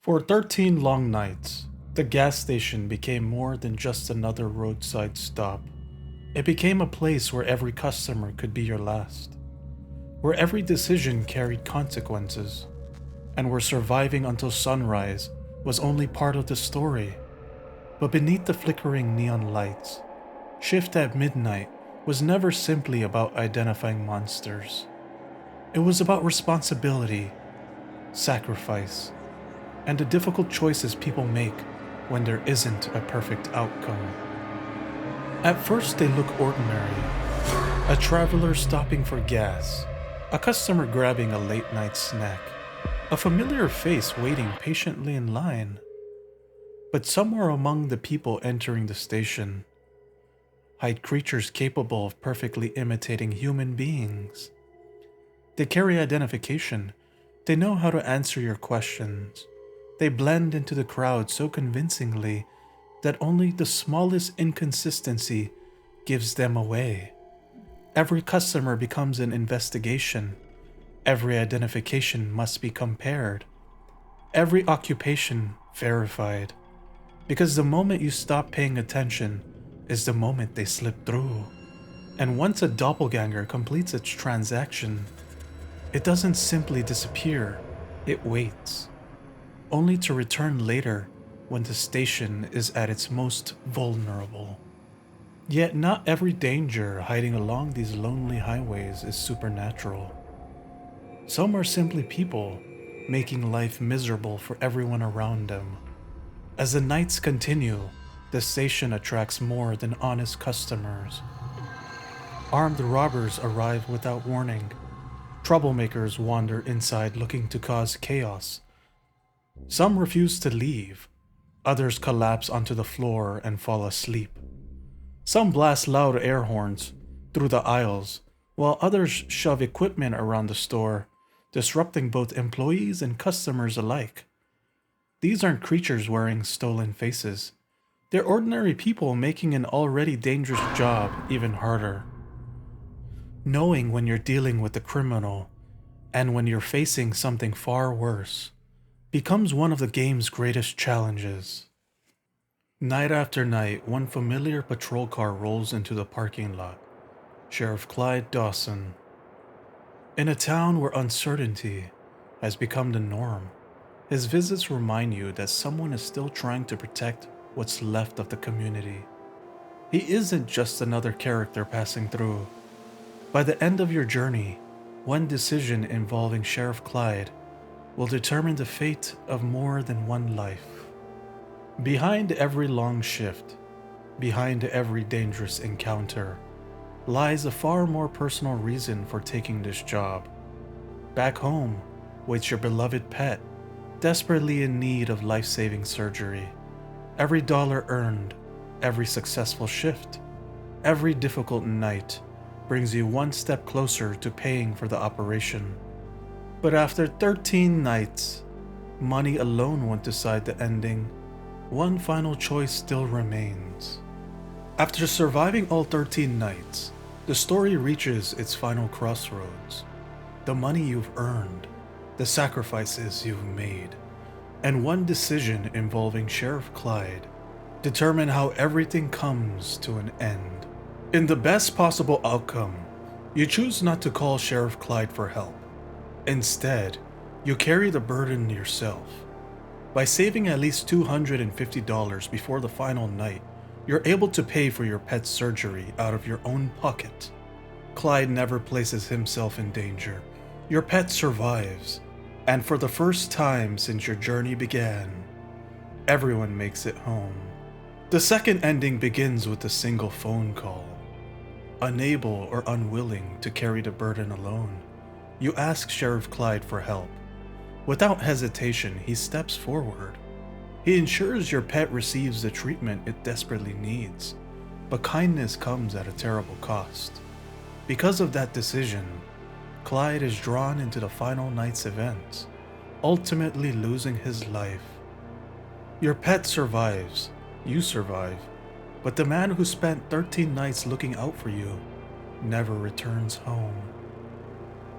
For 13 long nights, the gas station became more than just another roadside stop. It became a place where every customer could be your last, where every decision carried consequences, and where surviving until sunrise was only part of the story. But beneath the flickering neon lights, shift at midnight was never simply about identifying monsters. It was about responsibility, sacrifice, and the difficult choices people make when there isn't a perfect outcome. At first, they look ordinary: a traveler stopping for gas, a customer grabbing a late night snack, a familiar face waiting patiently in line. But somewhere among the people entering the station hide creatures capable of perfectly imitating human beings. They carry identification, they know how to answer your questions. They blend into the crowd so convincingly that only the smallest inconsistency gives them away. Every customer becomes an investigation. Every identification must be compared. Every occupation verified. Because the moment you stop paying attention is the moment they slip through. And once a doppelganger completes its transaction, it doesn't simply disappear, it waits, only to return later when the station is at its most vulnerable. Yet not every danger hiding along these lonely highways is supernatural. Some are simply people, making life miserable for everyone around them. As the nights continue, the station attracts more than honest customers. Armed robbers arrive without warning. Troublemakers wander inside looking to cause chaos. Some refuse to leave. Others collapse onto the floor and fall asleep. Some blast loud air horns through the aisles, while others shove equipment around the store, disrupting both employees and customers alike. These aren't creatures wearing stolen faces. They're ordinary people making an already dangerous job even harder. Knowing when you're dealing with a criminal and when you're facing something far worse becomes one of the game's greatest challenges. Night after night, one familiar patrol car rolls into the parking lot. Sheriff Clyde Dawson. In a town where uncertainty has become the norm, his visits remind you that someone is still trying to protect what's left of the community. He isn't just another character passing through. By the end of your journey, one decision involving Sheriff Clyde will determine the fate of more than one life. Behind every long shift, behind every dangerous encounter, lies a far more personal reason for taking this job. Back home waits your beloved pet, desperately in need of life-saving surgery. Every dollar earned, every successful shift, every difficult night brings you one step closer to paying for the operation. But after 13 nights, money alone won't decide the ending. One final choice still remains. After surviving all 13 nights, the story reaches its final crossroads. The money you've earned, the sacrifices you've made, and one decision involving Sheriff Clyde determine how everything comes to an end. In the best possible outcome, you choose not to call Sheriff Clyde for help. Instead, you carry the burden yourself. By saving at least $250 before the final night, you're able to pay for your pet's surgery out of your own pocket. Clyde never places himself in danger. Your pet survives, and for the first time since your journey began, everyone makes it home. The second ending begins with a single phone call. Unable or unwilling to carry the burden alone, you ask Sheriff Clyde for help. Without hesitation, he steps forward. He ensures your pet receives the treatment it desperately needs, but kindness comes at a terrible cost. Because of that decision, Clyde is drawn into the final night's events, ultimately losing his life. Your pet survives, you survive, but the man who spent 13 nights looking out for you never returns home.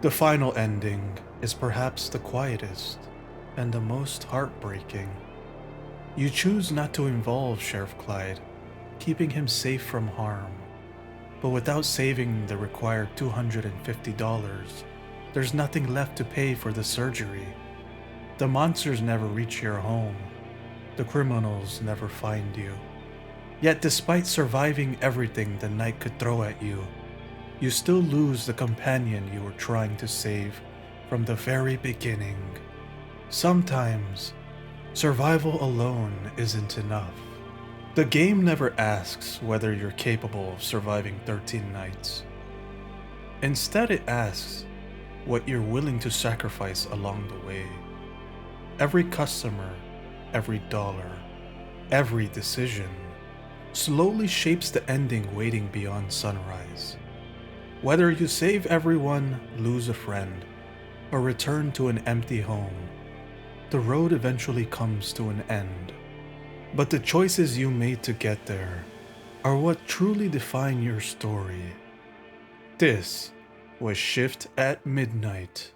The final ending is perhaps the quietest. and the most heartbreaking. You choose not to involve Sheriff Clyde, keeping him safe from harm. But without saving the required $250, there's nothing left to pay for the surgery. The monsters never reach your home. The criminals never find you. Yet despite surviving everything the night could throw at you, you still lose the companion you were trying to save from the very beginning. Sometimes, survival alone isn't enough. The game never asks whether you're capable of surviving 13 nights. Instead, it asks what you're willing to sacrifice along the way. Every customer, every dollar, every decision slowly shapes the ending waiting beyond sunrise. Whether you save everyone, lose a friend, or return to an empty home, the road eventually comes to an end. But the choices you made to get there are what truly define your story. This was Shift at Midnight.